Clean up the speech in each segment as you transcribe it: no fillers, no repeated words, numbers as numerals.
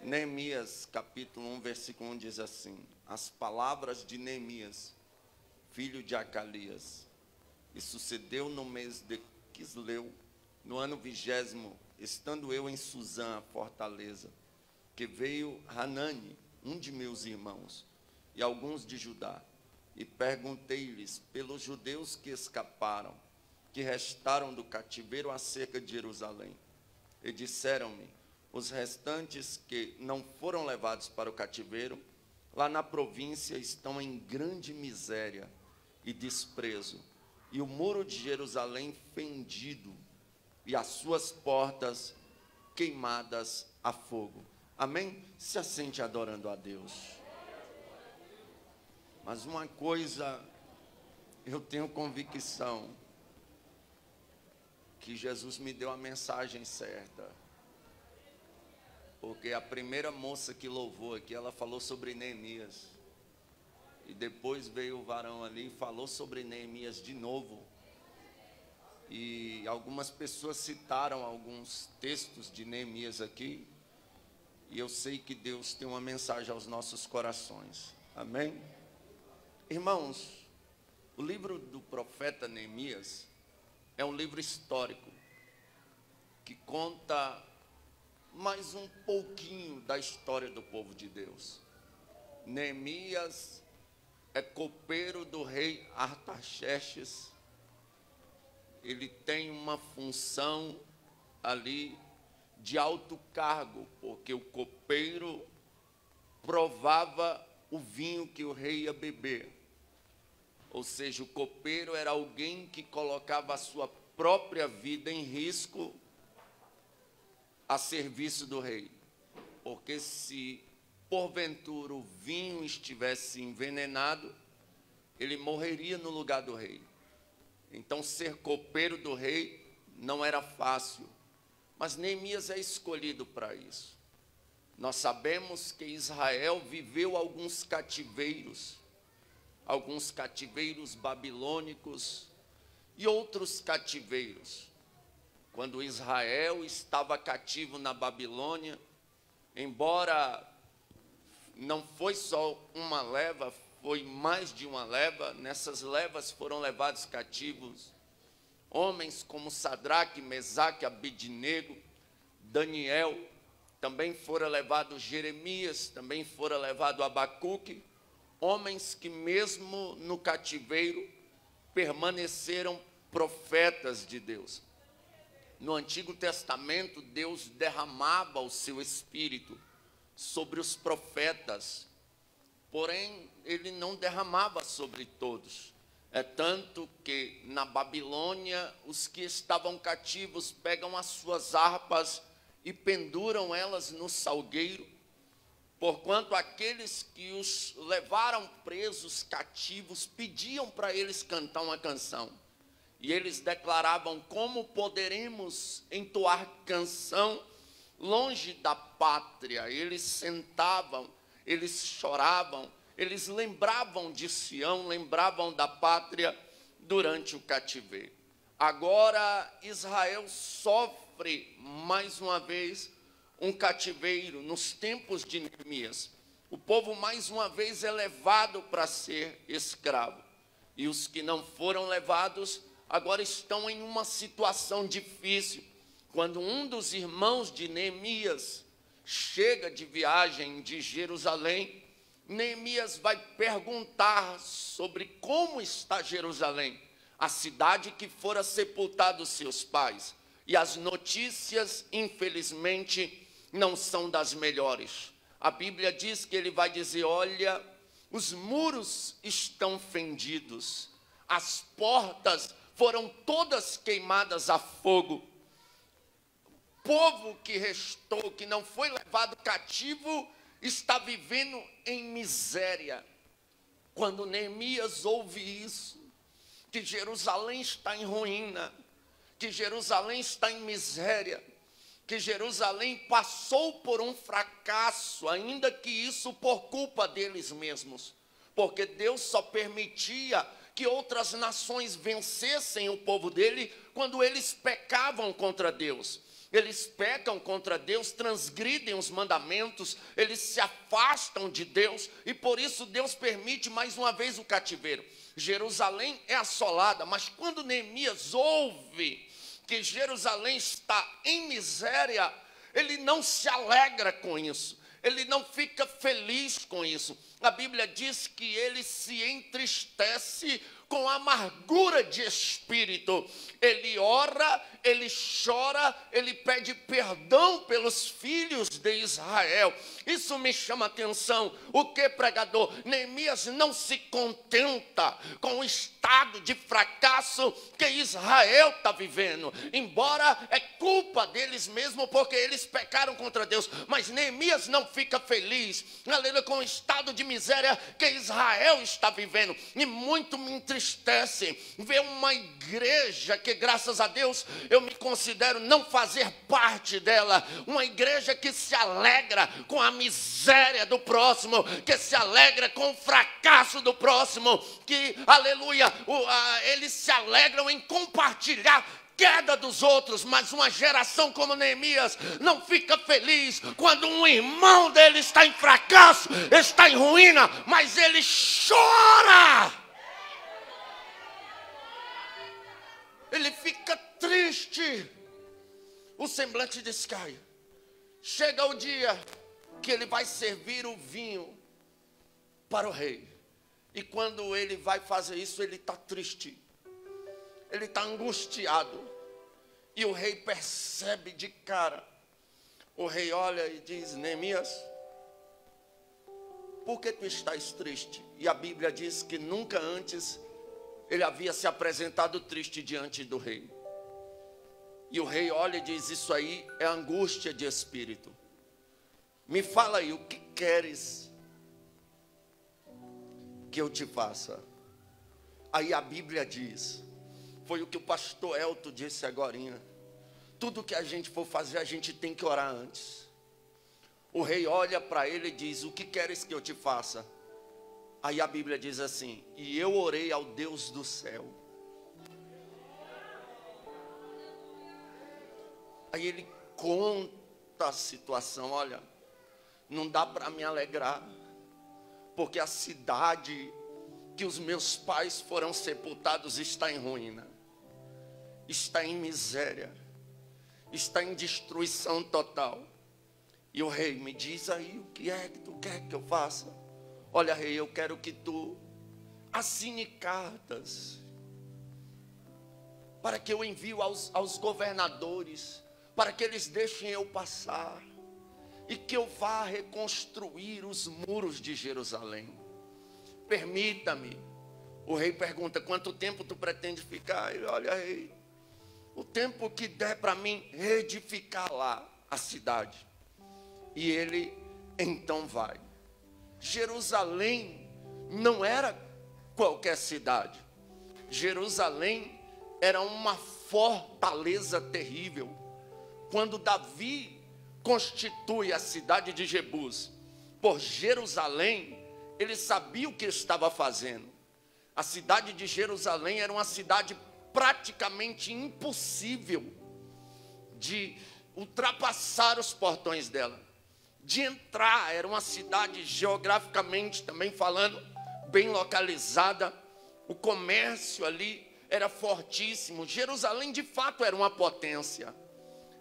Neemias, capítulo 1, versículo 1 diz assim: as palavras de Neemias, filho de Acalias. E sucedeu no mês de Quisleu, no ano 20º, estando eu em Suzã, a fortaleza, que veio Hanani, um de meus irmãos, e alguns de Judá, e perguntei-lhes pelos judeus que escaparam, que restaram do cativeiro acerca de Jerusalém. E disseram-me: os restantes que não foram levados para o cativeiro, lá na província estão em grande miséria e desprezo, e o muro de Jerusalém fendido, e as suas portas queimadas a fogo. Amém? Se assente adorando a Deus. Mas uma coisa eu tenho convicção, que Jesus me deu a mensagem certa. Porque a primeira moça que louvou aqui, ela falou sobre Neemias. E depois veio o varão ali e falou sobre Neemias de novo. E algumas pessoas citaram alguns textos de Neemias aqui. E eu sei que Deus tem uma mensagem aos nossos corações. Amém? Irmãos, o livro do profeta Neemias é um livro histórico que conta mais um pouquinho da história do povo de Deus. Neemias é copeiro do rei Artaxerxes. Ele tem uma função ali de alto cargo, porque o copeiro provava o vinho que o rei ia beber. Ou seja, o copeiro era alguém que colocava a sua própria vida em risco a serviço do rei. Porque se porventura o vinho estivesse envenenado, ele morreria no lugar do rei. Então ser copeiro do rei não era fácil. Mas Neemias é escolhido para isso. Nós sabemos que Israel viveu alguns cativeiros babilônicos e outros cativeiros. Quando Israel estava cativo na Babilônia, embora não foi só uma leva, foi mais de uma leva, nessas levas foram levados cativos homens como Sadraque, Mesaque, Abednego, Daniel, também fora levado Jeremias, também fora levado Abacuque, homens que mesmo no cativeiro permaneceram profetas de Deus. No Antigo Testamento, Deus derramava o seu Espírito sobre os profetas, porém, ele não derramava sobre todos. É tanto que na Babilônia, os que estavam cativos pegam as suas harpas e penduram elas no salgueiro, porquanto aqueles que os levaram presos, cativos, pediam para eles cantar uma canção. E eles declaravam: como poderemos entoar canção longe da pátria? Eles sentavam, eles choravam, eles lembravam de Sião, lembravam da pátria durante o cativeiro. Agora Israel sofre mais uma vez um cativeiro nos tempos de Neemias. O povo mais uma vez é levado para ser escravo. E os que não foram levados agora estão em uma situação difícil. Quando um dos irmãos de Neemias chega de viagem de Jerusalém, Neemias vai perguntar sobre como está Jerusalém, a cidade que fora sepultados seus pais. E as notícias, infelizmente, não são das melhores. A Bíblia diz que ele vai dizer: olha, os muros estão fendidos, as portas foram todas queimadas a fogo. O povo que restou, que não foi levado cativo, está vivendo em miséria. Quando Neemias ouve isso, que Jerusalém está em ruína, que Jerusalém está em miséria, que Jerusalém passou por um fracasso, ainda que isso por culpa deles mesmos, porque Deus só permitia que outras nações vencessem o povo dele quando eles pecavam contra Deus. eles pecam contra Deus, transgridem os mandamentos, eles se afastam de Deus, e por isso Deus permite mais uma vez o cativeiro. Jerusalém é assolada, mas quando Neemias ouve que Jerusalém está em miséria, ele não se alegra com isso, ele não fica feliz com isso. A Bíblia diz que ele se entristece com amargura de espírito. Ele ora, ele chora, ele pede perdão pelos filhos de Israel. Isso me chama a atenção. O que, pregador? Neemias não se contenta com o estado de fracasso que Israel está vivendo, embora é culpa deles mesmo, porque eles pecaram contra Deus, mas Neemias não fica feliz, aleluia, com o estado de miséria que Israel está vivendo. E muito me entristece ver uma igreja que, graças a Deus, eu me considero não fazer parte dela, uma igreja que se alegra com a miséria do próximo, que se alegra com o fracasso do próximo, que, aleluia, eles se alegram em compartilhar queda dos outros. Mas uma geração como Neemias não fica feliz quando um irmão dele está em fracasso, está em ruína, mas ele chora, ele fica triste, o semblante descai. Chega o dia que ele vai servir o vinho para o rei, e quando ele vai fazer isso, ele está triste, ele está angustiado, e o rei percebe de cara. O rei olha e diz: Neemias, por que tu estás triste? E a Bíblia diz que nunca antes ele havia se apresentado triste diante do rei. E o rei olha e diz: isso aí é angústia de espírito. Me fala aí, o que queres que eu te faça? Aí a Bíblia diz, foi o que o pastor Elton disse agorinha, tudo que a gente for fazer, a gente tem que orar antes. O rei olha para ele e diz: o que queres que eu te faça? Aí a Bíblia diz assim: e eu orei ao Deus do céu. Aí ele conta a situação: olha, não dá para me alegrar, porque a cidade que os meus pais foram sepultados está em ruína, está em miséria, está em destruição total. E o rei: me diz aí, o que é que tu quer que eu faça? Olha, rei, eu quero que tu assine cartas para que eu envie aos governadores, para que eles deixem eu passar, e que eu vá reconstruir os muros de Jerusalém. Permita-me. O rei pergunta: quanto tempo tu pretende ficar? Ele: olha, rei, o tempo que der para mim reedificar lá a cidade. E ele então vai. Jerusalém não era qualquer cidade. Jerusalém era uma fortaleza terrível. Quando Davi constitui a cidade de Jebus por Jerusalém, ele sabia o que estava fazendo. A cidade de Jerusalém era uma cidade praticamente impossível de ultrapassar os portões dela, de entrar. Era uma cidade geograficamente também falando bem localizada. O comércio ali era fortíssimo. Jerusalém de fato era uma potência.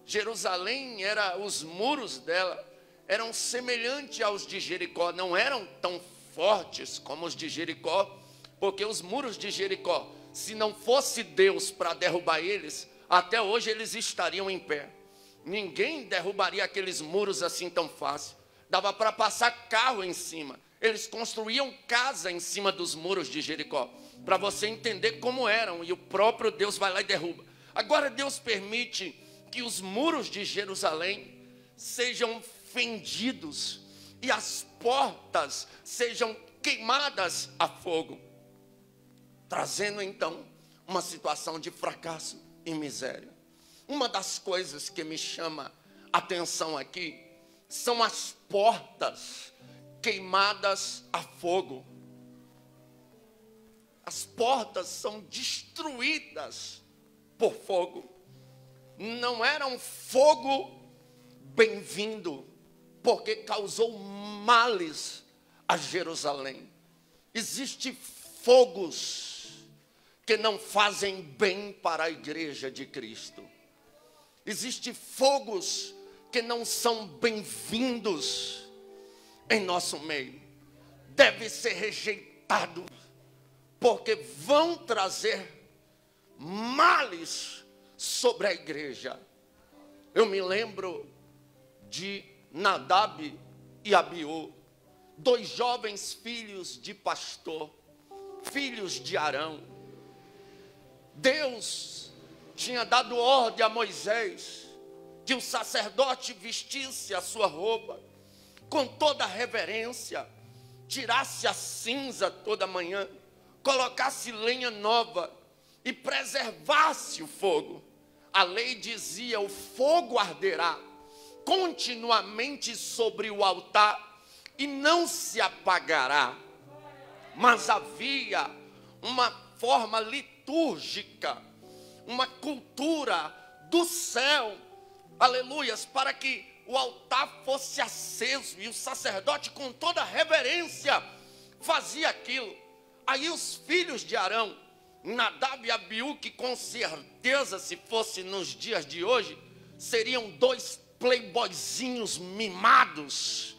Jerusalém os muros dela eram semelhantes aos de Jericó, não eram tão fortes como os de Jericó, porque os muros de Jericó, se não fosse Deus para derrubar eles, até hoje eles estariam em pé. Ninguém derrubaria aqueles muros assim tão fácil. Dava para passar carro em cima. Eles construíam casa em cima dos muros de Jericó, para você entender como eram, e o próprio Deus vai lá e derruba. Agora Deus permite que os muros de Jerusalém sejam fendidos e as portas sejam queimadas a fogo, trazendo então uma situação de fracasso e miséria. Uma das coisas que me chama a atenção aqui são as portas queimadas a fogo. As portas são destruídas por fogo. não era um fogo bem-vindo, porque causou males a Jerusalém. Existem fogos que não fazem bem para a igreja de Cristo. Existem fogos que não são bem-vindos em nosso meio. Deve ser rejeitado, porque vão trazer males sobre a igreja. Eu me lembro de Nadab e Abiú, dois jovens filhos de pastor, filhos de Arão. Deus tinha dado ordem a Moisés que o sacerdote vestisse a sua roupa com toda reverência, tirasse a cinza toda manhã, colocasse lenha nova e preservasse o fogo. A lei dizia: o fogo arderá continuamente sobre o altar e não se apagará. Mas havia uma forma litúrgica, uma cultura do céu, aleluias, para que o altar fosse aceso e o sacerdote com toda reverência fazia aquilo. Aí os filhos de Arão, Nadab e Abiú, que com certeza, se fosse nos dias de hoje, seriam dois playboyzinhos mimados,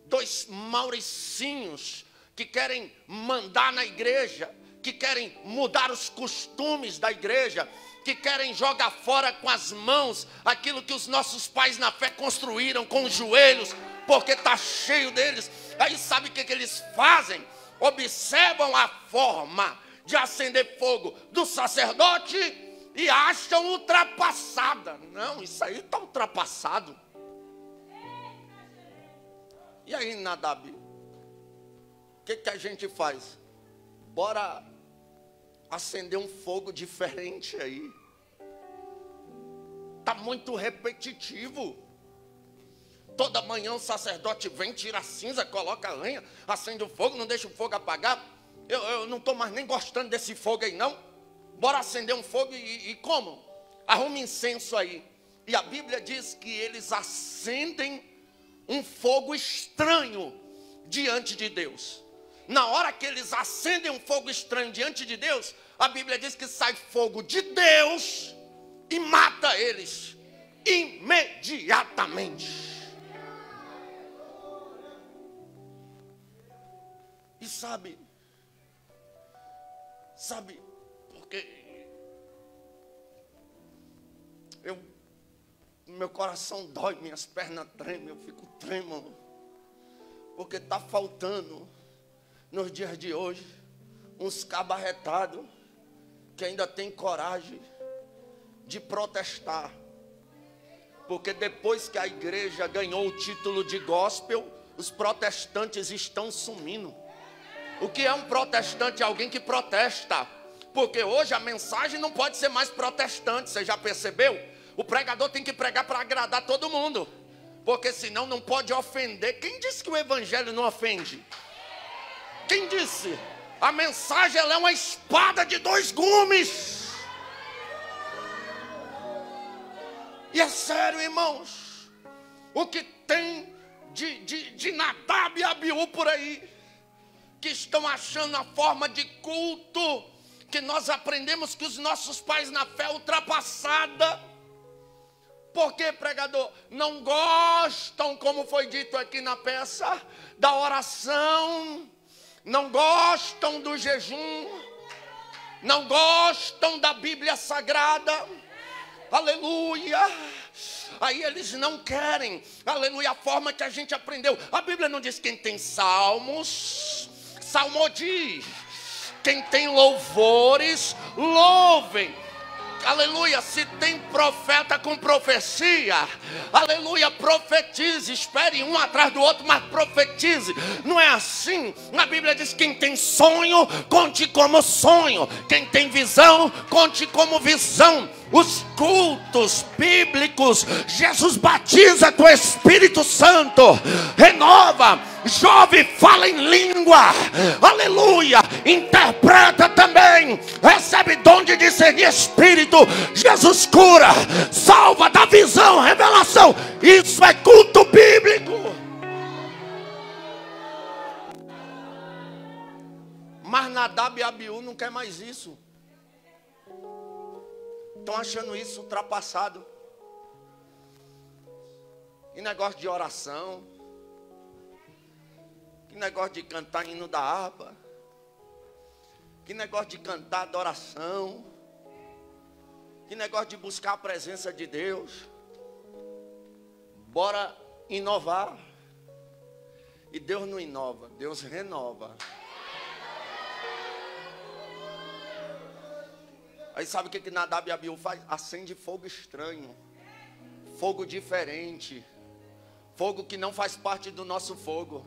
dois mauricinhos que querem mandar na igreja, que querem mudar os costumes da igreja, que querem jogar fora com as mãos aquilo que os nossos pais na fé construíram com os joelhos, porque está cheio deles. Aí sabe o que eles fazem? Observam a forma de acender fogo do sacerdote e acham ultrapassada. Não, isso aí está ultrapassado. E aí, Nadab, o que a gente faz? Bora acender um fogo diferente aí. Está muito repetitivo. Toda manhã o sacerdote vem, tira a cinza, coloca a lenha, acende o fogo, não deixa o fogo apagar. Eu não estou mais nem gostando desse fogo aí não. Bora acender um fogo e como? Arruma incenso aí. E a Bíblia diz que eles acendem um fogo estranho diante de Deus. Na hora que eles acendem um fogo estranho diante de Deus, a Bíblia diz que sai fogo de Deus e mata eles imediatamente. E sabe, porque meu coração dói, minhas pernas tremem, eu fico trêmulo, porque está faltando nos dias de hoje uns cabarretados que ainda tem coragem de protestar, porque depois que a igreja ganhou o título de gospel, os protestantes estão sumindo. O que é um protestante? Alguém que protesta, porque hoje a mensagem não pode ser mais protestante. Você já percebeu? O pregador tem que pregar para agradar todo mundo, porque senão não pode ofender. Quem disse que o evangelho não ofende? Quem disse? A mensagem ela é uma espada de dois gumes. E é sério, irmãos, o que tem de Nadab e Abiú por aí, que estão achando a forma de culto que nós aprendemos que os nossos pais na fé ultrapassada. Por que, pregador? Não gostam, como foi dito aqui na peça, da oração, não gostam do jejum, não gostam da Bíblia Sagrada, aleluia. Aí eles não querem, aleluia, a forma que a gente aprendeu. A Bíblia não diz quem tem salmos, salmodia. Quem tem louvores, louvem. Aleluia, se tem profeta com profecia, aleluia, profetize, espere um atrás do outro, mas profetize. Não é assim. A Bíblia diz: quem tem sonho, conte como sonho. Quem tem visão, conte como visão. Os cultos bíblicos, Jesus batiza com o Espírito Santo, renova, jovem fala em língua, aleluia, interpreta também, recebe dom de discernir espírito, Jesus cura, salva, dá visão, revelação. Isso é culto bíblico. Mas Nadab e Abiú não quer mais isso. Estão achando isso ultrapassado. Que negócio de oração. Que negócio de cantar hino da harpa. Que negócio de cantar adoração. Que negócio de buscar a presença de Deus. Bora inovar. E Deus não inova, Deus renova. Aí sabe o que Nadab e Abiú faz? Acende fogo estranho, fogo diferente, fogo que não faz parte do nosso fogo.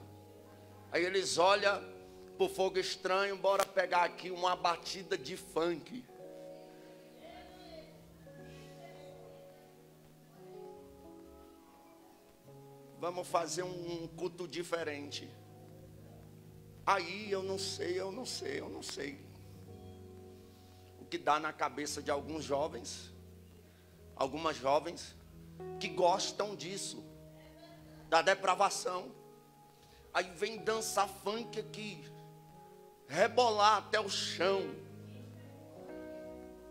Aí eles olham para o fogo estranho, bora pegar aqui uma batida de funk. Vamos fazer um culto diferente. Aí eu não sei. O que dá na cabeça de alguns jovens, algumas jovens, que gostam disso, da depravação. Aí vem dançar funk aqui, rebolar até o chão.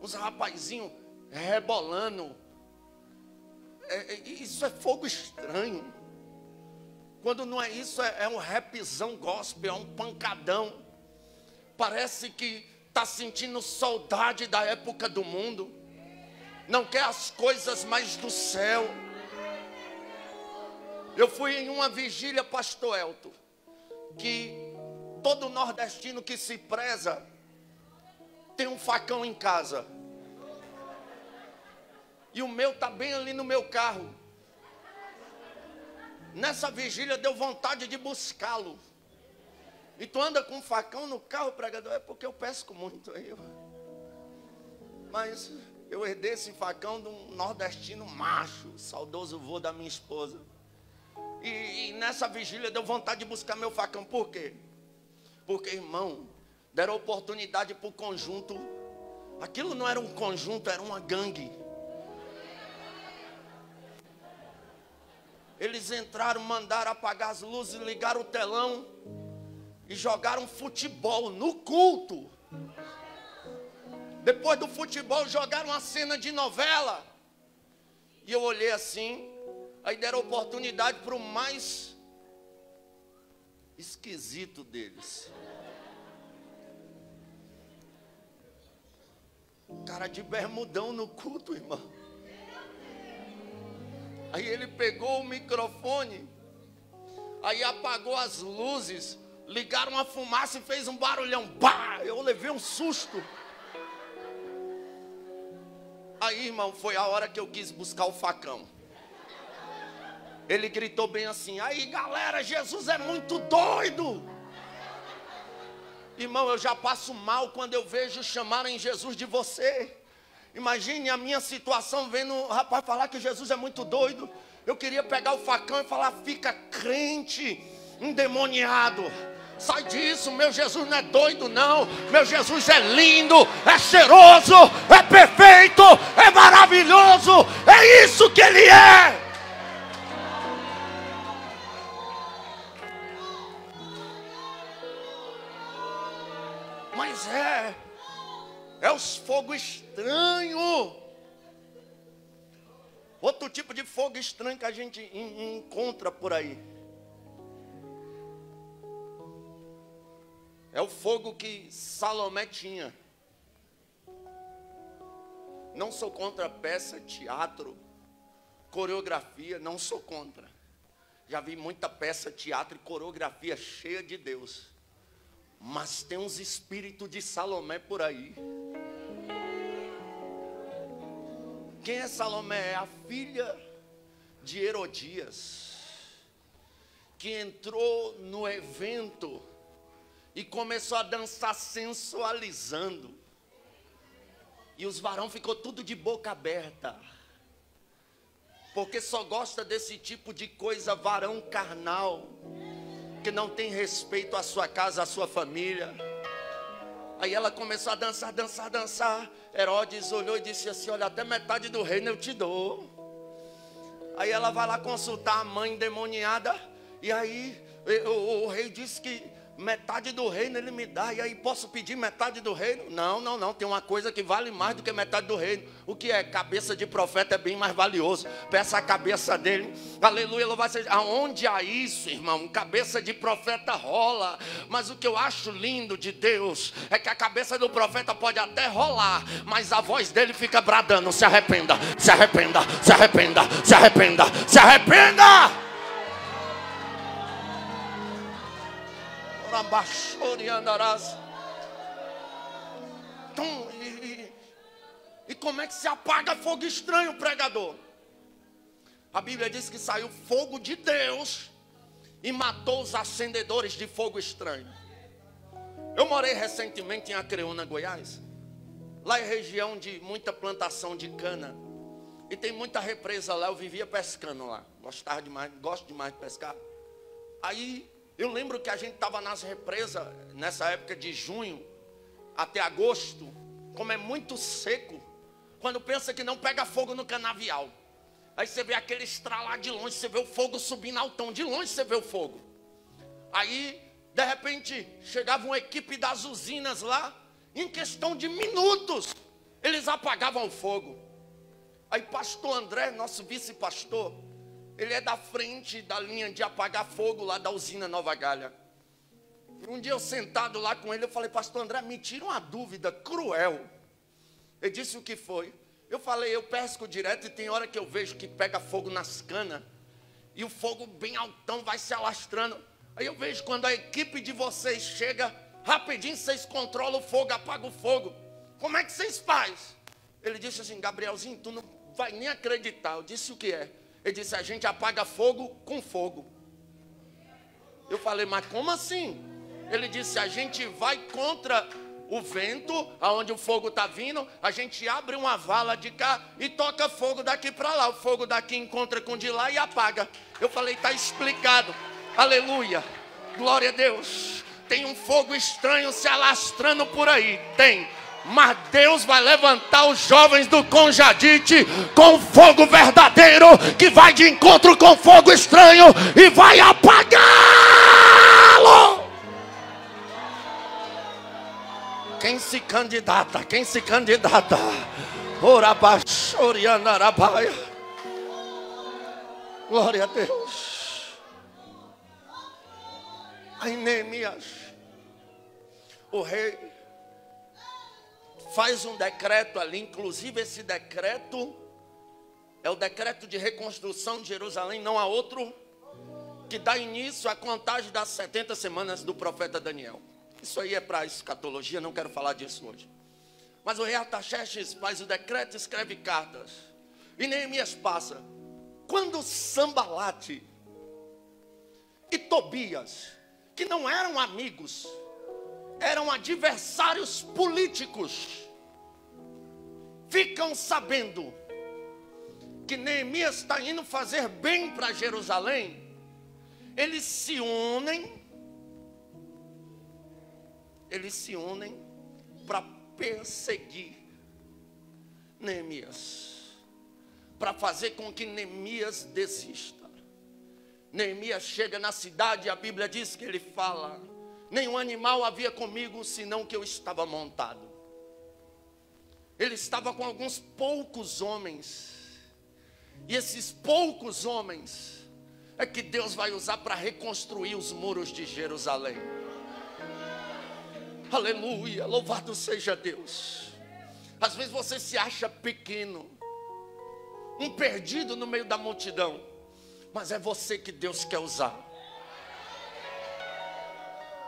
Os rapazinhos rebolando. Isso é fogo estranho. Quando não é isso, é um rapzão gospel, é um pancadão. Parece que está sentindo saudade da época do mundo. Não quer as coisas mais do céu. Eu fui em uma vigília, pastor Elton, que todo nordestino que se preza tem um facão em casa. E o meu está bem ali no meu carro. Nessa vigília deu vontade de buscá-lo. E tu anda com um facão no carro, pregador? É porque eu pesco muito. Mas eu herdei esse facão de um nordestino macho, saudoso vô da minha esposa. E nessa vigília deu vontade de buscar meu facão. Por quê? Porque, irmão, deram oportunidade para o conjunto. Aquilo não era um conjunto, era uma gangue. Eles entraram, mandaram apagar as luzes, ligaram o telão e jogaram futebol no culto. Depois do futebol jogaram uma cena de novela. E eu olhei assim, aí deram oportunidade para o mais esquisito deles. Cara de bermudão no culto, irmão. Aí ele pegou o microfone, aí apagou as luzes, ligaram a fumaça e fez um barulhão. Bah! Eu levei um susto. Aí, irmão, foi a hora que eu quis buscar o facão. Ele gritou bem assim: aí, galera, Jesus é muito doido. Irmão, eu já passo mal quando eu vejo chamarem Jesus de você. Imagine a minha situação vendo o rapaz falar que Jesus é muito doido. Eu queria pegar o facão e falar: fica crente, endemoniado. Sai disso, meu Jesus não é doido não. Meu Jesus é lindo, é cheiroso, é perfeito, é maravilhoso. É isso que Ele é. Mas é os fogo estranho. Outro tipo de fogo estranho que a gente encontra por aí é o fogo que Salomé tinha. Não sou contra peça, teatro, coreografia, não sou contra. Já vi muita peça, teatro e coreografia cheia de Deus. Mas tem uns espíritos de Salomé por aí. Quem é Salomé? É a filha de Herodias, que entrou no evento e começou a dançar sensualizando. E os varão ficou tudo de boca aberta. Porque só gosta desse tipo de coisa varão carnal, que não tem respeito à sua casa, à sua família. Aí ela começou a dançar, dançar, dançar. Herodes olhou e disse assim: olha, até metade do reino eu te dou. Aí ela vai lá consultar a mãe endemoniada. E aí o rei disse que metade do reino ele me dá. E aí posso pedir metade do reino? Não, não, não. Tem uma coisa que vale mais do que metade do reino. O que é? Cabeça de profeta é bem mais valioso. Peça a cabeça dele. Aleluia, louvado seja. Aonde há isso, irmão? Cabeça de profeta rola. Mas o que eu acho lindo de Deus é que a cabeça do profeta pode até rolar, mas a voz dele fica bradando: se arrependa, se arrependa, se arrependa, se arrependa, se arrependa. E como é que se apaga fogo estranho, pregador? A Bíblia diz que saiu fogo de Deus e matou os acendedores de fogo estranho. Eu morei recentemente em Acreúna, Goiás. Lá é região de muita plantação de cana. E tem muita represa lá, eu vivia pescando lá. Gostava demais, gosto demais de pescar. Aí eu lembro que a gente estava nas represas, nessa época de junho até agosto, como é muito seco, quando pensa que não pega fogo no canavial. Aí você vê aquele estralar de longe, você vê o fogo subindo altão, de longe você vê o fogo. Aí, de repente, chegava uma equipe das usinas lá, em questão de minutos, eles apagavam o fogo. Aí pastor André, nosso vice-pastor, ele é da frente da linha de apagar fogo lá da usina Nova Galha. E um dia eu sentado lá com ele, eu falei: pastor André, me tira uma dúvida cruel. Ele disse: o que foi? Eu falei: eu pesco direto e tem hora que eu vejo que pega fogo nas canas. E o fogo bem altão vai se alastrando. Aí eu vejo quando a equipe de vocês chega, rapidinho vocês controlam o fogo, apagam o fogo. Como é que vocês fazem? Ele disse assim: Gabrielzinho, tu não vai nem acreditar. Eu disse: o que é? Ele disse: a gente apaga fogo com fogo. Eu falei: mas como assim? Ele disse: a gente vai contra o vento, aonde o fogo está vindo, a gente abre uma vala de cá e toca fogo daqui para lá. O fogo daqui encontra com o de lá e apaga. Eu falei: está explicado. Aleluia, glória a Deus. Tem um fogo estranho se alastrando por aí, tem. Mas Deus vai levantar os jovens do Conjadite com fogo verdadeiro, que vai de encontro com fogo estranho e vai apagá-lo. Quem se candidata? Quem se candidata? Orabaxorianarabaia. Glória a Deus. Aí Neemias, o rei, faz um decreto ali. Inclusive esse decreto é o decreto de reconstrução de Jerusalém. Não há outro, que dá início à contagem das 70 semanas do profeta Daniel. Isso aí é para escatologia, não quero falar disso hoje. Mas o rei Artaxerxes faz o decreto e escreve cartas. E Neemias passa. Quando Sambalate e Tobias, que não eram amigos, eram adversários políticos, ficam sabendo que Neemias está indo fazer bem para Jerusalém, eles se unem para perseguir Neemias, para fazer com que Neemias desista. Neemias chega na cidade e a Bíblia diz que ele fala: nenhum animal havia comigo, senão que eu estava montado. Ele estava com alguns poucos homens. E esses poucos homens é que Deus vai usar para reconstruir os muros de Jerusalém. Aleluia, louvado seja Deus. Às vezes você se acha pequeno, um perdido no meio da multidão, mas é você que Deus quer usar.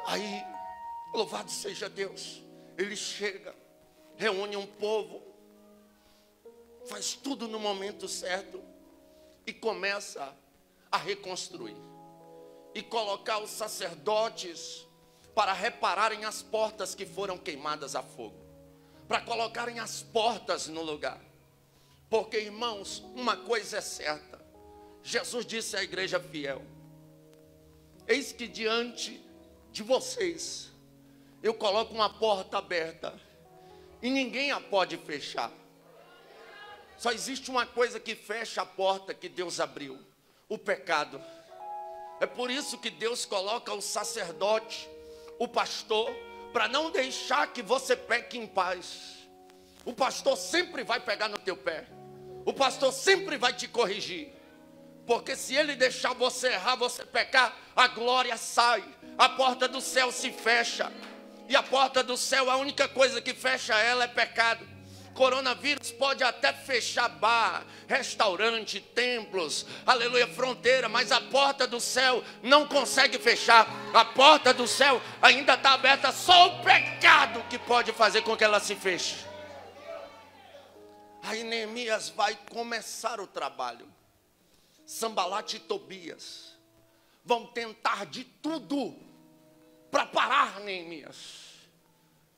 Aí, louvado seja Deus, ele chega, reúne um povo, faz tudo no momento certo e começa a reconstruir e colocar os sacerdotes para repararem as portas que foram queimadas a fogo, para colocarem as portas no lugar. Porque, irmãos, uma coisa é certa. Jesus disse à igreja fiel: eis que diante de vocês eu coloco uma porta aberta e ninguém a pode fechar. Só existe uma coisa que fecha a porta que Deus abriu: o pecado. É por isso que Deus coloca o sacerdote, o pastor, para não deixar que você peque em paz. O pastor sempre vai pegar no teu pé. O pastor sempre vai te corrigir. Porque se ele deixar você errar, você pecar, a glória sai, a porta do céu se fecha. E a porta do céu, a única coisa que fecha ela é pecado. Coronavírus pode até fechar bar, restaurante, templos, aleluia, fronteira, mas a porta do céu não consegue fechar. A porta do céu ainda está aberta, só o pecado que pode fazer com que ela se feche. Aí Neemias vai começar o trabalho. Sanbalate e Tobias vão tentar de tudo para parar Neemias.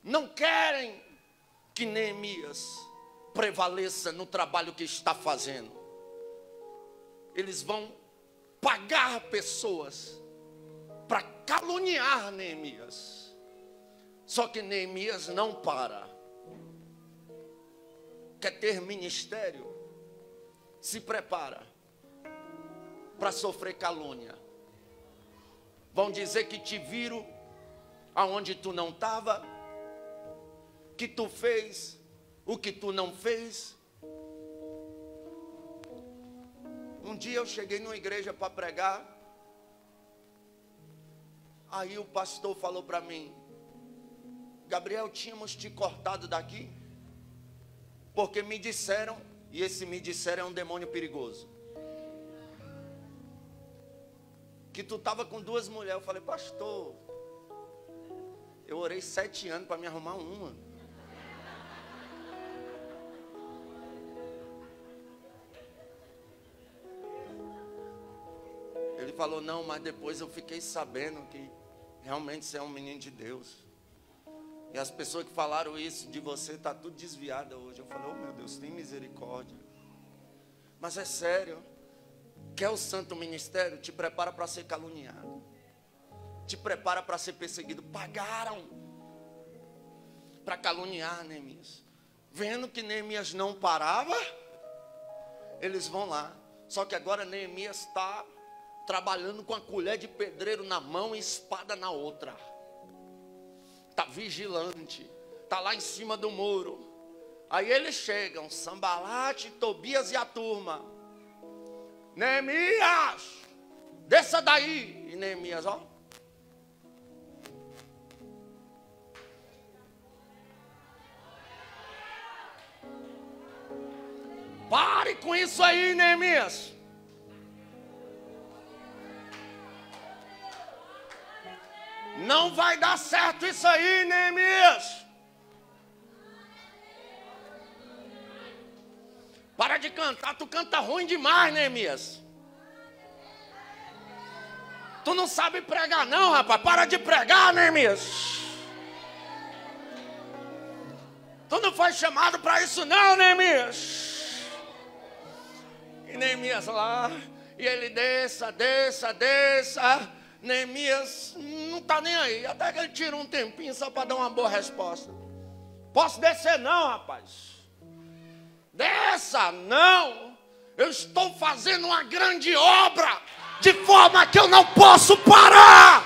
Não querem que Neemias prevaleça no trabalho que está fazendo. Eles vão pagar pessoas para caluniar Neemias. Só que Neemias não para. Quer ter ministério? Se prepara para sofrer calúnia. Vão dizer que te viram aonde tu não estava, que tu fez o que tu não fez. Um dia eu cheguei numa igreja para pregar. Aí o pastor falou para mim: Gabriel, tínhamos te cortado daqui porque me disseram, e esse me disseram é um demônio perigoso, que tu estava com 2 mulheres. Eu falei: pastor, eu orei 7 anos para me arrumar uma. Ele falou: não, mas depois eu fiquei sabendo que realmente você é um menino de Deus. E as pessoas que falaram isso de você está tudo desviada hoje. Eu falei: oh meu Deus, tem misericórdia. Mas é sério. Quer o santo ministério? Te prepara para ser caluniado. Te prepara para ser perseguido. Pagaram para caluniar Neemias. Vendo que Neemias não parava, eles vão lá. Só que agora Neemias está trabalhando com a colher de pedreiro na mão e espada na outra. Está vigilante. Está lá em cima do muro. Aí eles chegam, Sanbalate, Tobias e a turma. Neemias, desça daí. E Neemias, ó. Pare com isso aí, Neemias. Não vai dar certo isso aí, Neemias. Para de cantar, tu canta ruim demais, Neemias. Tu não sabe pregar não, rapaz. Para de pregar, Neemias. Tu não foi chamado para isso não, Neemias. E Neemias lá, e ele desça. Neemias não está nem aí. Até que ele tira um tempinho só para dar uma boa resposta. Posso descer não, rapaz. Desça não. Eu estou fazendo uma grande obra, de forma que eu não posso parar.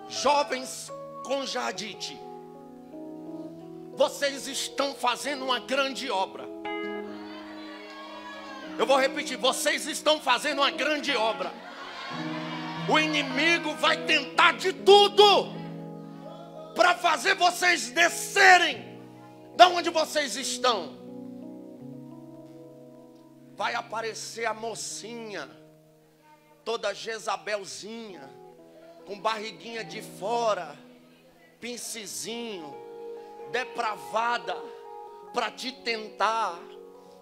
Jovens com Jadite, vocês estão fazendo uma grande obra. Eu vou repetir, vocês estão fazendo uma grande obra. O inimigo vai tentar de tudo para fazer vocês descerem da onde vocês estão. Vai aparecer a mocinha, toda Jezabelzinha, com barriguinha de fora, pincezinho, depravada, para te tentar.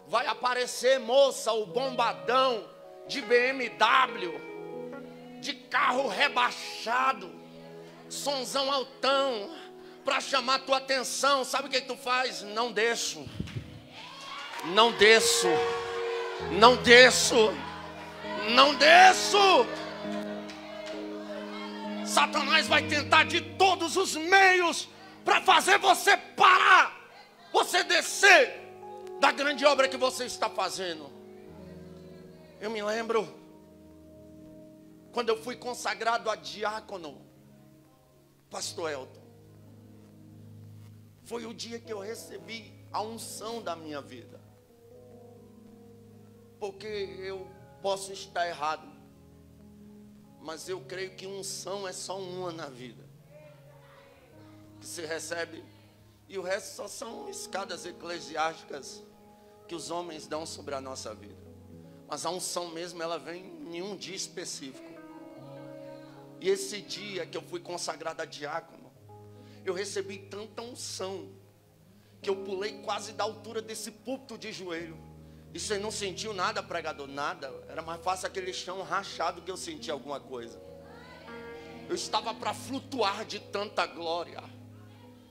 Vai aparecer, moça, o bombadão de BMW, de carro rebaixado, sonzão altão, para chamar tua atenção. Sabe o que tu faz? Não desço, não desço, não desço, não desço. Satanás vai tentar de todos os meios para fazer você parar, você descer da grande obra que você está fazendo. Eu me lembro quando eu fui consagrado a diácono, pastor Elton. Foi o dia que eu recebi a unção da minha vida. Porque eu posso estar errado, mas eu creio que unção é só uma na vida que se recebe, e o resto só são escadas eclesiásticas que os homens dão sobre a nossa vida. Mas a unção mesmo, ela vem em um dia específico. E esse dia que eu fui consagrado a diácono, eu recebi tanta unção que eu pulei quase da altura desse púlpito de joelho. E você não sentiu nada, pregador? Nada. Era mais fácil aquele chão rachado que eu senti alguma coisa. Eu estava para flutuar de tanta glória.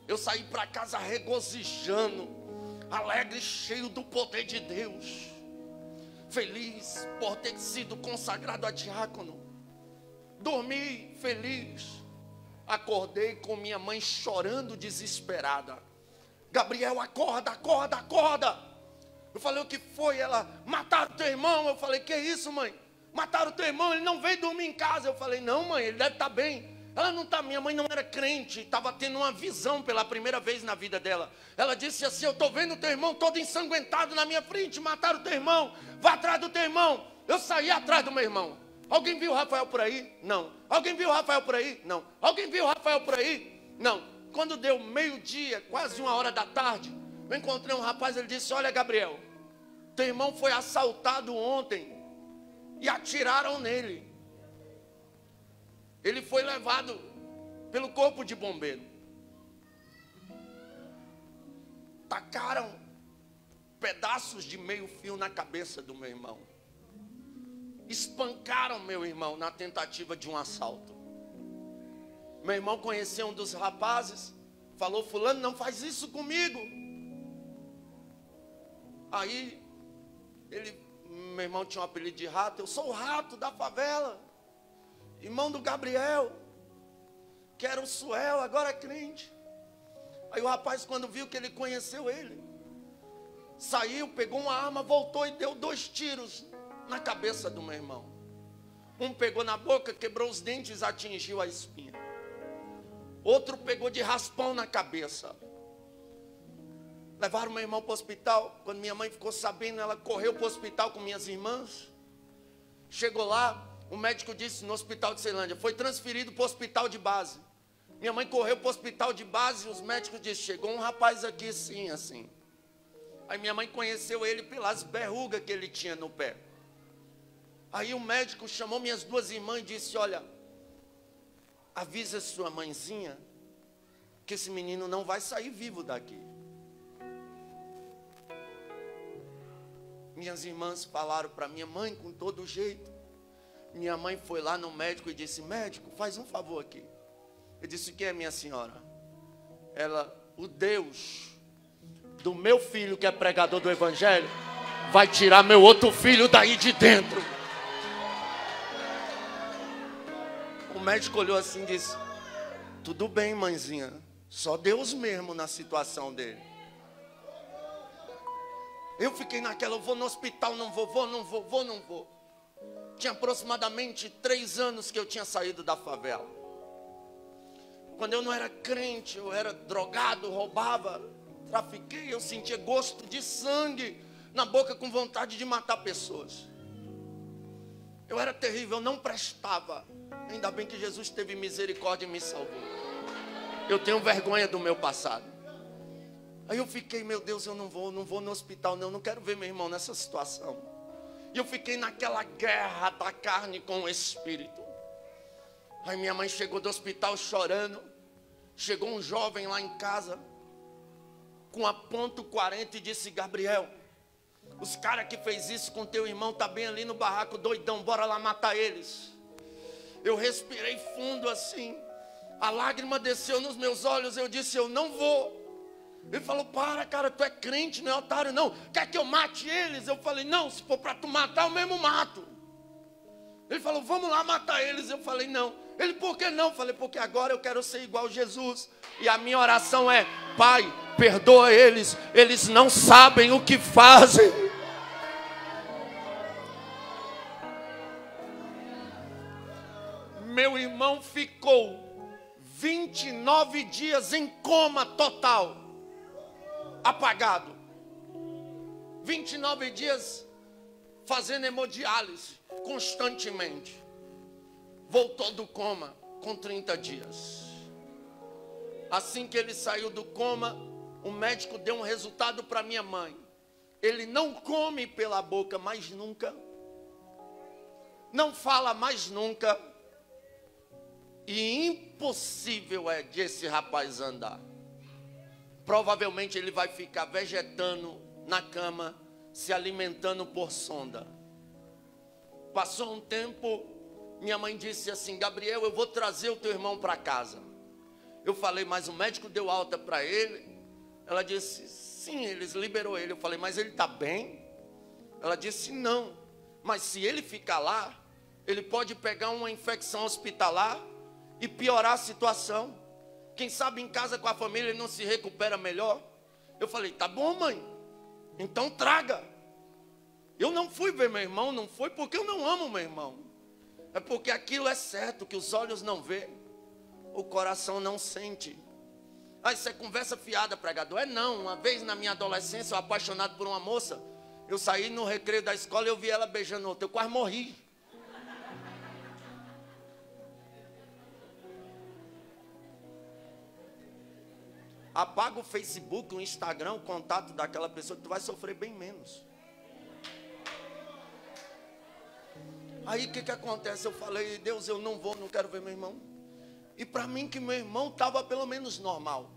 Eu saí para casa regozijando, alegre, cheio do poder de Deus, feliz por ter sido consagrado a diácono. Dormi feliz. Acordei com minha mãe chorando desesperada. Gabriel, acorda, acorda, acorda. Eu falei, o que foi? Ela, mataram teu irmão. Eu falei, que isso, mãe? Mataram teu irmão, ele não veio dormir em casa. Eu falei, não, mãe, ele deve estar bem. Ela não está, minha mãe não era crente, estava tendo uma visão pela primeira vez na vida dela. Ela disse assim, eu estou vendo teu irmão todo ensanguentado na minha frente, mataram teu irmão, vá atrás do teu irmão. Eu saí atrás do meu irmão. Alguém viu o Rafael por aí? Não. Alguém viu o Rafael por aí? Não. Alguém viu o Rafael por aí? Não. Quando deu meio-dia, quase 1h da tarde, eu encontrei um rapaz, ele disse, olha Gabriel, teu irmão foi assaltado ontem e atiraram nele. Ele foi levado pelo corpo de bombeiro. Tacaram pedaços de meio fio na cabeça do meu irmão. Espancaram meu irmão na tentativa de um assalto. Meu irmão conhecia um dos rapazes, falou, fulano, não faz isso comigo. Aí, meu irmão tinha um apelido de rato, eu sou o rato da favela. Irmão do Gabriel, que era o Suel, agora é crente. Aí o rapaz, quando viu que ele conheceu ele, saiu, pegou uma arma, voltou e deu 2 tiros na cabeça do meu irmão. Um pegou na boca, quebrou os dentes, atingiu a espinha. Outro pegou de raspão na cabeça. Levaram meu irmão para o hospital. Quando minha mãe ficou sabendo, ela correu para o hospital com minhas irmãs. Chegou lá, o médico disse no hospital de Ceilândia, foi transferido para o hospital de base. Minha mãe correu para o hospital de base e os médicos disseram, chegou um rapaz aqui assim, assim. Aí minha mãe conheceu ele pelas verrugas que ele tinha no pé. Aí o médico chamou minhas 2 irmãs e disse, olha, avisa sua mãezinha que esse menino não vai sair vivo daqui. Minhas irmãs falaram para minha mãe com todo jeito. Minha mãe foi lá no médico e disse, médico, faz um favor aqui. Eu disse, o que é, minha senhora? Ela, o Deus do meu filho, que é pregador do evangelho, vai tirar meu outro filho daí de dentro. O médico olhou assim e disse, tudo bem, mãezinha, só Deus mesmo na situação dele. Eu fiquei naquela, eu vou no hospital, não vou, não vou. Tinha aproximadamente 3 anos que eu tinha saído da favela. Quando eu não era crente, eu era drogado, roubava, trafiquei, eu sentia gosto de sangue na boca com vontade de matar pessoas. Eu era terrível, eu não prestava. Ainda bem que Jesus teve misericórdia e me salvou. Eu tenho vergonha do meu passado. Aí eu fiquei, meu Deus, eu não vou no hospital, não quero ver meu irmão nessa situação. E eu fiquei naquela guerra da carne com o espírito. Aí minha mãe chegou do hospital chorando. Chegou um jovem lá em casa com a .40 e disse, Gabriel, os caras que fez isso com teu irmão tá bem ali no barraco doidão, bora lá matar eles. Eu respirei fundo assim. A lágrima desceu nos meus olhos. Eu disse, eu não vou. Ele falou, para, cara, tu é crente, não é otário não. Quer que eu mate eles? Eu falei, não, se for para tu matar, eu mesmo mato. Ele falou, vamos lá matar eles. Eu falei, não. Ele, por que não? Eu falei, porque agora eu quero ser igual a Jesus. E a minha oração é, Pai, perdoa eles. Eles não sabem o que fazem. Meu irmão ficou 29 dias em coma total. Apagado. 29 dias fazendo hemodiálise constantemente. Voltou do coma com 30 dias. Assim que ele saiu do coma, o médico deu um resultado para minha mãe. Ele não come pela boca mais nunca. Não fala mais nunca. E impossível é de esse rapaz andar. Provavelmente ele vai ficar vegetando na cama, se alimentando por sonda. Passou um tempo, minha mãe disse assim, Gabriel, eu vou trazer o teu irmão para casa. Eu falei, mas o médico deu alta para ele? Ela disse, sim, eles liberou ele. Eu falei, mas ele está bem? Ela disse, não, mas se ele ficar lá, ele pode pegar uma infecção hospitalar e piorar a situação. Quem sabe em casa com a família ele não se recupera melhor. Eu falei, tá bom, mãe, então traga. Eu não fui ver meu irmão, não foi porque eu não amo meu irmão. É porque aquilo é certo, que os olhos não vê, o coração não sente. Ah, isso é conversa fiada, pregador. É não, uma vez na minha adolescência, eu apaixonado por uma moça, eu saí no recreio da escola e eu vi ela beijando outra, eu quase morri. Apaga o Facebook, o Instagram, o contato daquela pessoa que tu vai sofrer bem menos. Aí o que acontece? Eu falei, Deus, eu não vou, não quero ver meu irmão. E para mim que meu irmão estava pelo menos normal.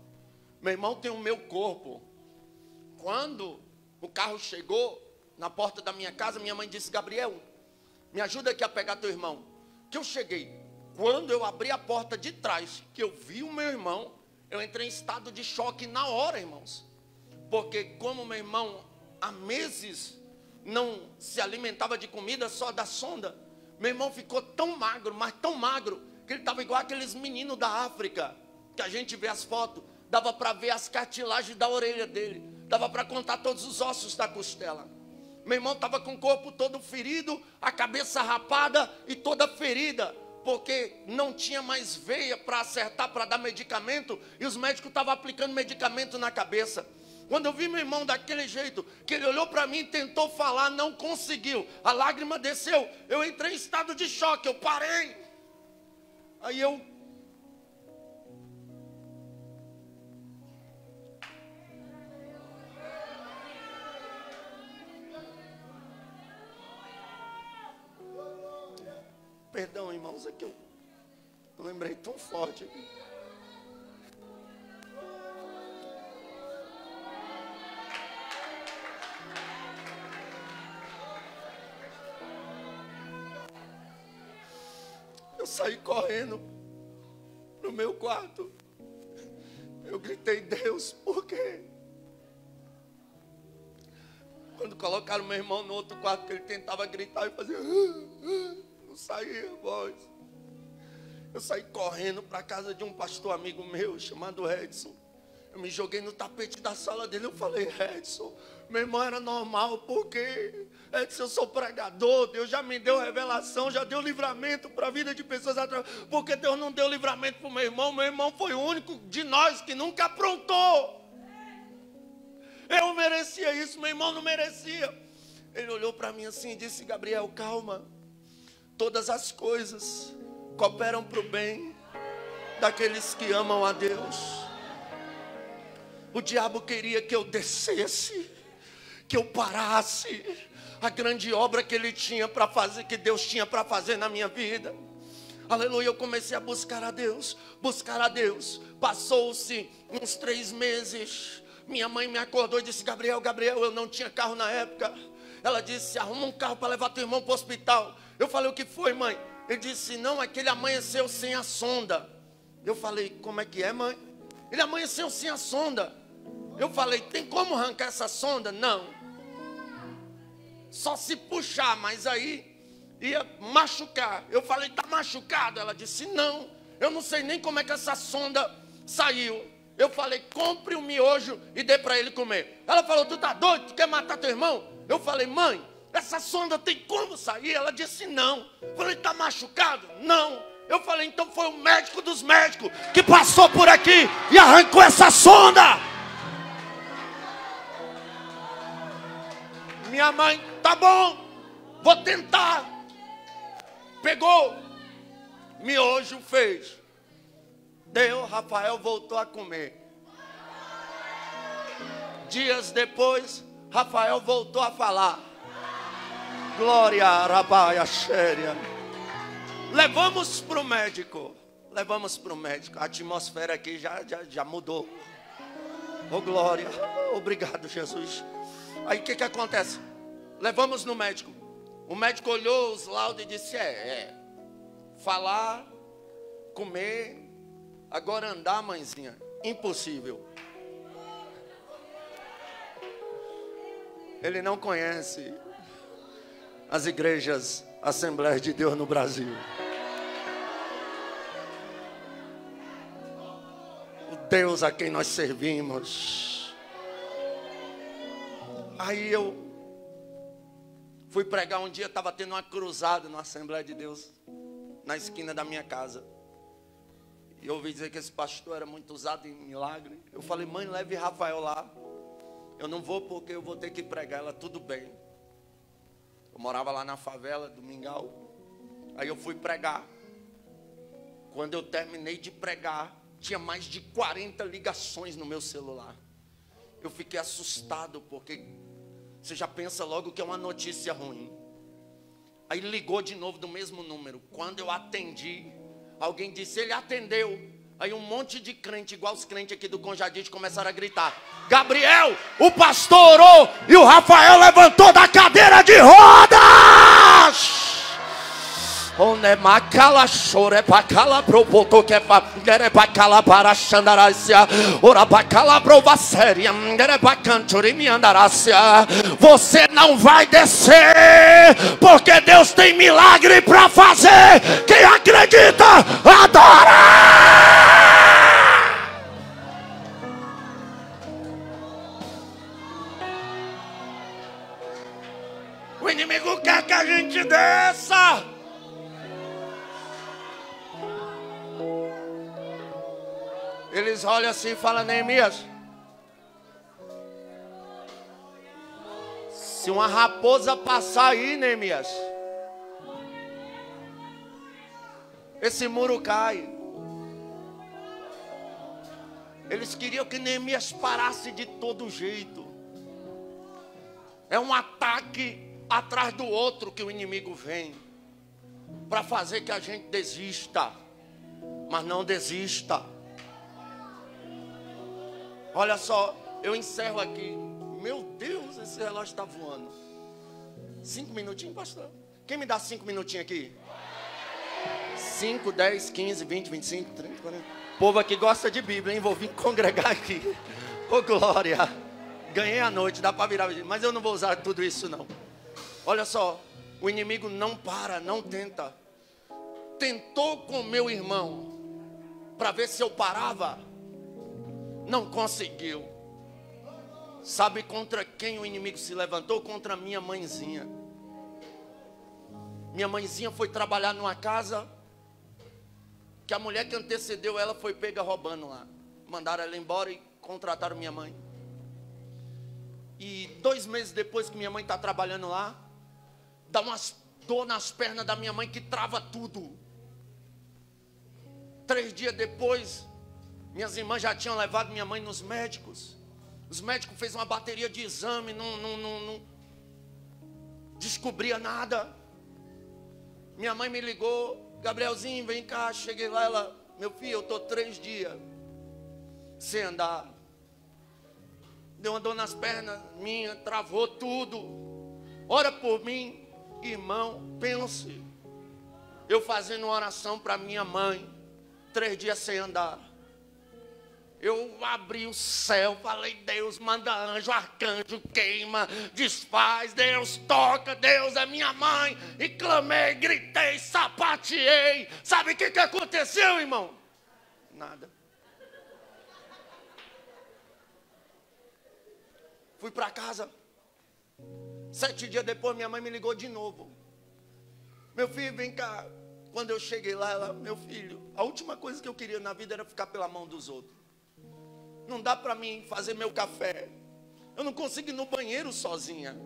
Meu irmão tem o meu corpo. Quando o carro chegou na porta da minha casa, minha mãe disse, Gabriel, me ajuda aqui a pegar teu irmão. Que eu cheguei. Quando eu abri a porta de trás, que eu vi o meu irmão, eu entrei em estado de choque na hora, irmãos. Porque como meu irmão há meses não se alimentava de comida, só da sonda, meu irmão ficou tão magro, mas tão magro, que ele estava igual aqueles meninos da África, que a gente vê as fotos, dava para ver as cartilagens da orelha dele, dava para contar todos os ossos da costela. Meu irmão estava com o corpo todo ferido, a cabeça rapada e toda ferida, porque não tinha mais veia para acertar, para dar medicamento, e os médicos estavam aplicando medicamento na cabeça. Quando eu vi meu irmão daquele jeito, que ele olhou para mim e tentou falar, não conseguiu, a lágrima desceu, eu entrei em estado de choque, eu parei. Aí eu perdão, irmãos, é que eu lembrei tão forte aqui. Eu saí correndo no meu quarto. Eu gritei, Deus, por quê? Quando colocaram meu irmão no outro quarto, que ele tentava gritar e fazia... não saía a voz. Eu saí correndo para a casa de um pastor amigo meu, chamado Edson. Eu me joguei no tapete da sala dele. Eu falei, Edson, meu irmão era normal, por quê? Edson, eu sou pregador, Deus já me deu revelação, já deu livramento para a vida de pessoas atrás. Por que Deus não deu livramento para o meu irmão? Meu irmão foi o único de nós que nunca aprontou. Eu merecia isso, meu irmão não merecia. Ele olhou para mim assim e disse, Gabriel, calma. Todas as coisas cooperam para o bem daqueles que amam a Deus. O diabo queria que eu descesse, que eu parasse a grande obra que ele tinha para fazer, que Deus tinha para fazer na minha vida. Aleluia, eu comecei a buscar a Deus, buscar a Deus. Passou-se uns 3 meses, minha mãe me acordou e disse, Gabriel, eu não tinha carro na época. Ela disse, arruma um carro para levar teu irmão para o hospital. Eu falei, o que foi, mãe? Ele disse, não, é que ele amanheceu sem a sonda. Eu falei, como é que é, mãe? Ele amanheceu sem a sonda. Eu falei, tem como arrancar essa sonda? Não. Só se puxar, mas aí ia machucar. Eu falei, está machucado? Ela disse, não, eu não sei nem como é que essa sonda saiu. Eu falei, compre um miojo e dê para ele comer. Ela falou, tu tá doido? Tu quer matar teu irmão? Eu falei, mãe, essa sonda tem como sair? Ela disse, não. Eu falei, está machucado? Não. Eu falei, então foi o médico dos médicos que passou por aqui e arrancou essa sonda. Minha mãe, tá bom, vou tentar. Pegou, miojo fez. Deu, Rafael voltou a comer. Dias depois, Rafael voltou a falar. Glória, rabaia, xéria. Levamos para o médico. A atmosfera aqui já mudou. Oh, glória. Obrigado, Jesus. Aí o que acontece? Levamos no médico. O médico olhou os laudos e disse, falar, comer, agora andar, mãezinha, impossível. Ele não conhece as igrejas, Assembleias de Deus no Brasil. O Deus a quem nós servimos. Aí eu fui pregar um dia, estava tendo uma cruzada na Assembleia de Deus, na esquina da minha casa. E eu ouvi dizer que esse pastor era muito usado em milagre. Eu falei, mãe, leve Rafael lá. Eu não vou porque eu vou ter que pregar. Ela, tudo bem. Eu morava lá na favela do Mingau. Aí eu fui pregar. Quando eu terminei de pregar, tinha mais de 40 ligações no meu celular. Eu fiquei assustado porque você já pensa logo que é uma notícia ruim. Aí ligou de novo do mesmo número. Quando eu atendi, alguém disse, ele atendeu. Aí um monte de crente, igual os crentes aqui do Conjadite, começaram a gritar, Gabriel, o pastor orou e o Rafael levantou da cadeira de rodas. Onde macala chore bacala pro boto que é bacala para xandarácia, ora bacala prova séria, é bacanturi me andarácia. Você não vai descer, porque Deus tem milagre para fazer. Quem acredita, adora. O inimigo quer que a gente desça. Eles olham assim e falam, Neemias, se uma raposa passar aí, Neemias, esse muro cai. Eles queriam que Neemias parasse de todo jeito. É um ataque atrás do outro que o inimigo vem para fazer que a gente desista. Mas não desista. Olha só, eu encerro aqui. Meu Deus, esse relógio está voando. 5 minutinhos, pastor? Quem me dá 5 minutinhos aqui? 5, 10, 15, 20, 25, 30, 40. O povo aqui gosta de Bíblia, hein? Vou vir congregar aqui. Ô, glória. Ganhei a noite, dá para virar. Mas eu não vou usar tudo isso, não. Olha só, o inimigo não para, não tenta. Tentou com meu irmão para ver se eu parava. Não conseguiu. Sabe contra quem o inimigo se levantou? Contra minha mãezinha. Minha mãezinha foi trabalhar numa casa que a mulher que antecedeu ela foi pega roubando lá. Mandaram ela embora e contrataram minha mãe. E 2 meses depois que minha mãe está trabalhando lá, dá umas dor nas pernas da minha mãe que trava tudo. 3 dias depois, minhas irmãs já tinham levado minha mãe nos médicos. Os médicos fez uma bateria de exame, não descobria nada. Minha mãe me ligou, Gabrielzinho, vem cá. Cheguei lá, ela, meu filho, eu estou 3 dias sem andar. Deu uma dor nas pernas minhas, travou tudo. Ora por mim, irmão, pense. Eu fazendo uma oração para minha mãe, 3 dias sem andar. Eu abri o céu, falei, Deus, manda anjo, arcanjo, queima, desfaz, Deus toca, Deus é minha mãe. E clamei, gritei, sapateei. Sabe o que aconteceu, irmão? Nada. Fui para casa. 7 dias depois, minha mãe me ligou de novo. Meu filho, vem cá. Quando eu cheguei lá, ela, meu filho, a última coisa que eu queria na vida era ficar pela mão dos outros. Não dá para mim fazer meu café. Eu não consigo ir no banheiro sozinha.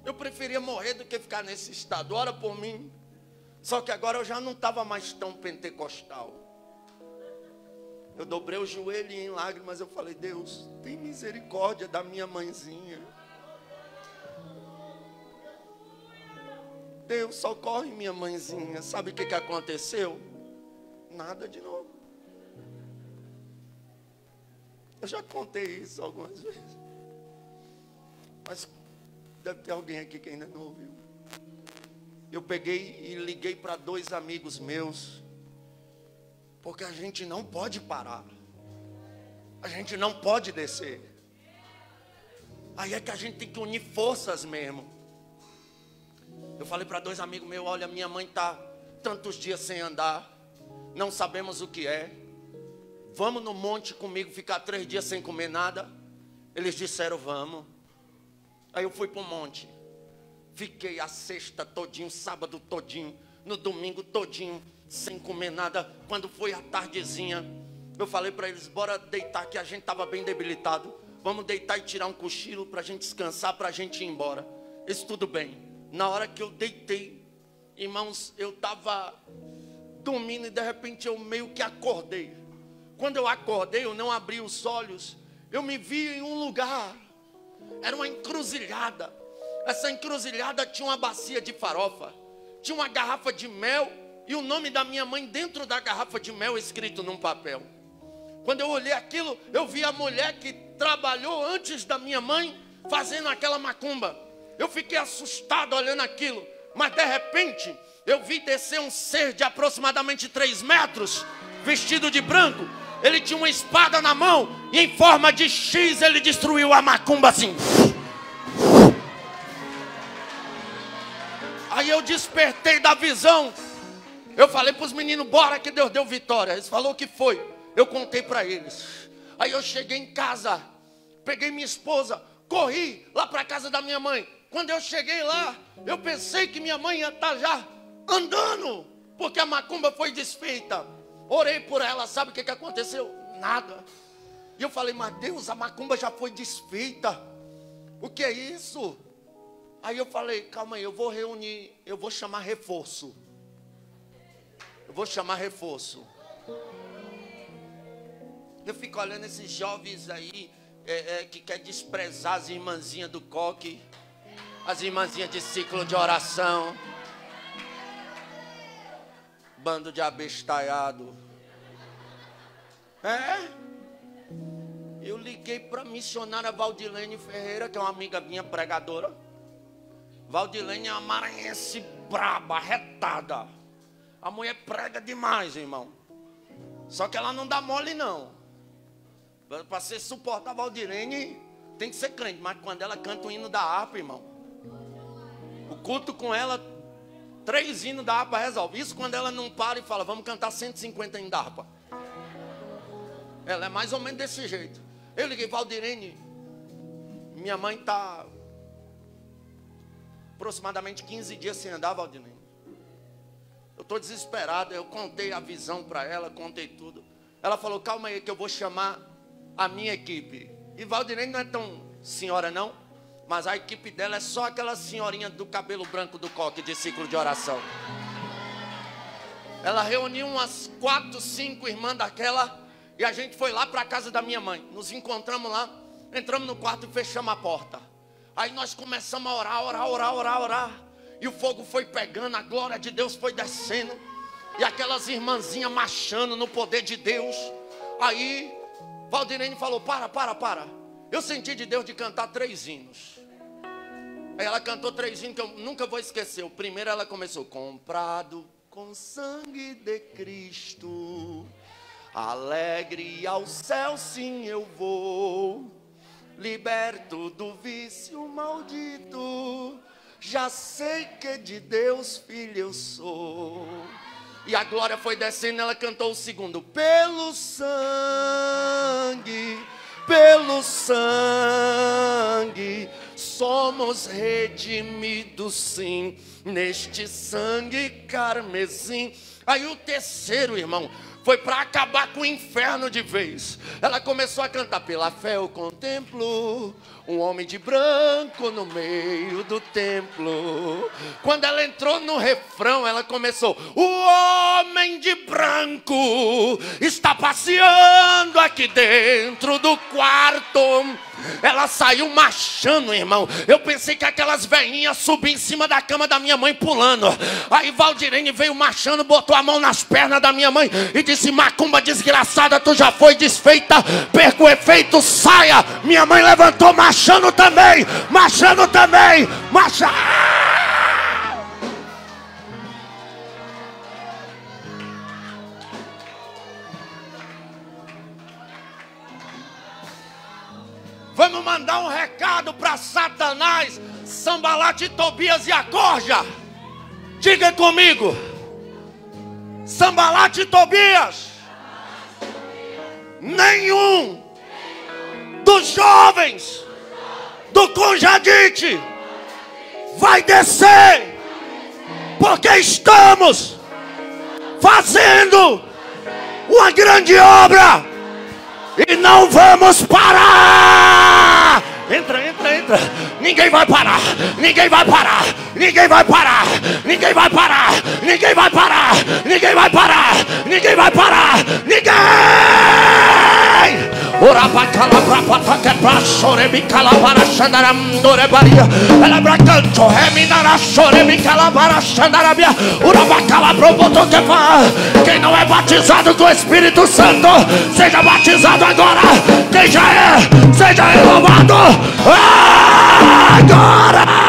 Eu preferia morrer do que ficar nesse estado. Ora por mim. Só que agora eu já não estava mais tão pentecostal. Eu dobrei o joelho e em lágrimas eu falei, Deus, tem misericórdia da minha mãezinha. Deus, socorre minha mãezinha. Sabe o que aconteceu? Nada de novo. Eu já contei isso algumas vezes. Mas deve ter alguém aqui que ainda não ouviu. Eu peguei e liguei para 2 amigos meus. Porque a gente não pode parar. A gente não pode descer. Aí é que a gente tem que unir forças mesmo. Eu falei para 2 amigos meus, olha, minha mãe está tantos dias sem andar. Não sabemos o que é. Vamos no monte comigo ficar 3 dias sem comer nada? Eles disseram, vamos. Aí eu fui para o monte. Fiquei a sexta todinho, sábado todinho, no domingo todinho, sem comer nada. Quando foi a tardezinha, eu falei para eles, bora deitar, que a gente estava bem debilitado. Vamos deitar e tirar um cochilo para a gente descansar, para a gente ir embora. Isso tudo bem. Na hora que eu deitei, irmãos, eu estava dormindo e de repente eu meio que acordei. Quando eu acordei, eu não abri os olhos, eu me vi em um lugar. Era uma encruzilhada. Essa encruzilhada tinha uma bacia de farofa, tinha uma garrafa de mel e o nome da minha mãe dentro da garrafa de mel escrito num papel. Quando eu olhei aquilo, eu vi a mulher que trabalhou antes da minha mãe fazendo aquela macumba. Eu fiquei assustado olhando aquilo, mas de repente eu vi descer um ser de aproximadamente 3 metros, vestido de branco. Ele tinha uma espada na mão e em forma de X ele destruiu a macumba assim. Aí eu despertei da visão. Eu falei para os meninos, bora que Deus deu vitória. Eles falaram que foi. Eu contei para eles. Aí eu cheguei em casa, peguei minha esposa, corri lá para a casa da minha mãe. Quando eu cheguei lá, eu pensei que minha mãe ia estar já andando, porque a macumba foi desfeita. Orei por ela, sabe o que aconteceu? Nada. E eu falei, mas Deus, a macumba já foi desfeita. O que é isso? Aí eu falei, calma aí, eu vou reunir, eu vou chamar reforço. Eu vou chamar reforço. Eu fico olhando esses jovens aí, que quer desprezar as irmãzinhas do coque, as irmãzinhas de ciclo de oração. Bando de abestalhado. Eu liguei para a missionária Valdilene Ferreira, que é uma amiga minha, pregadora. Valdilene é uma maranhense braba, retada. A mulher prega demais, irmão. Só que ela não dá mole, não. Para você suportar a Valdilene, tem que ser crente. Mas quando ela canta o hino da harpa, irmão, o culto com ela, 3 hinos da harpa resolve. Isso quando ela não para e fala, vamos cantar 150 hinos da harpa. Ela é mais ou menos desse jeito. Eu liguei, Valdirene, minha mãe está aproximadamente 15 dias sem andar, Valdirene. Eu estou desesperado. Eu contei a visão para ela, contei tudo. Ela falou, calma aí que eu vou chamar a minha equipe. E Valdirene não é tão senhora não, mas a equipe dela é só aquela senhorinha do cabelo branco do coque de ciclo de oração. Ela reuniu umas 4, 5 irmãs daquela e a gente foi lá para a casa da minha mãe. Nos encontramos lá, entramos no quarto e fechamos a porta. Aí nós começamos a orar. E o fogo foi pegando, a glória de Deus foi descendo. E aquelas irmãzinhas marchando no poder de Deus. Aí Valdirene falou, para. Eu senti de Deus de cantar 3 hinos. Aí ela cantou 3 hinos que eu nunca vou esquecer. O primeiro ela começou, comprado com sangue de Cristo. Alegre ao céu sim eu vou, liberto do vício maldito. Já sei que de Deus filho eu sou. E a glória foi descendo, ela cantou o segundo. Pelo sangue somos redimidos sim, neste sangue carmesim. Aí o terceiro, irmão, foi para acabar com o inferno de vez. Ela começou a cantar: pela fé eu contemplo um homem de branco no meio do templo. Quando ela entrou no refrão, ela começou: o homem de branco está passeando aqui dentro do quarto. Ela saiu marchando, irmão. Eu pensei que aquelas velhinhas subiam em cima da cama da minha mãe pulando. Aí Valdirene veio marchando, botou a mão nas pernas da minha mãe e disse: macumba desgraçada, tu já foi desfeita, perca o efeito, saia. Minha mãe levantou marchando também, marchando. Vamos mandar um recado para Satanás, Sambalate, Tobias e Acorja. Diga comigo: Sambalate e Tobias, nenhum dos jovens do Conjadite vai descer, porque estamos fazendo uma grande obra e não vamos parar. Entra. Ninguém vai parar. Ora bacala pra que pra chore me cala para xandaramdore baria. Ela bracanto reminara chore me cala para xandarabia. Ora bacala pro boto que fa. Quem não é batizado do Espírito Santo, seja batizado agora. Quem já é, seja renovado agora.